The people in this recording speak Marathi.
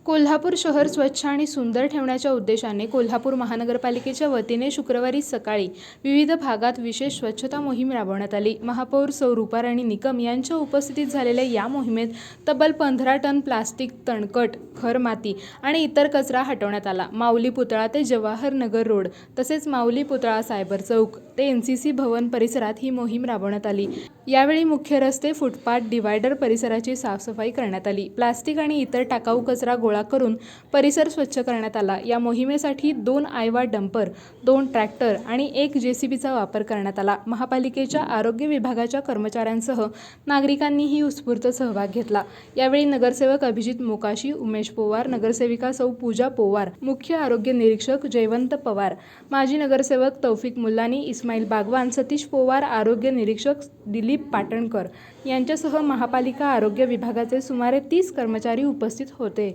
कोल्हापूर शहर स्वच्छ आणि सुंदर ठेवण्याच्या उद्देशाने कोल्हापूर महानगरपालिकेच्या वतीने शुक्रवारी सकाळी विविध भागात विशेष स्वच्छता मोहीम राबवण्यात आली। महापौर सौ रूपाराणी निकम यांच्या उपस्थितीत झालेल्या या मोहिमेत तब्बल 15 टन प्लास्टिक, तणकट, खरमाती आणि इतर कचरा हटवण्यात आला। माऊली पुतळा ते जवाहर नगर रोड तसेच माऊली पुतळा सायबर चौक ते एनसीसी भवन परिसरात ही मोहीम राबवण्यात आली। यावेळी मुख्य रस्ते, फुटपाथ, डिवायडर परिसराची साफसफाई करण्यात आली। प्लास्टिक आणि इतर टाकाऊ कचरा गोळा करून परिसर स्वच्छ करण्यात आला। या मोहिमेसाठी 2 आयवा डंपर, 2 ट्रॅक्टर आणि 1 जेसीबीचा वापर करण्यात आला। महापालिकेच्या आरोग्य विभागाच्या कर्मचाऱ्यांसह नागरिकांनीही उत्स्फूर्त सहभाग घेतला। यावेळी नगरसेवक अभिजित मोकाशी, उमेश पोवार, नगरसेविका सौ पूजा पोवार, मुख्य आरोग्य निरीक्षक जयवंत पवार, माजी नगरसेवक तौफिक मुल्लानी, इस्माईल बागवान, सतीश पोवार, आरोग्य निरीक्षक दिलीप पाटणकर यांच्यासह महापालिका आरोग्य विभागाचे सुमारे 30 कर्मचारी उपस्थित होते।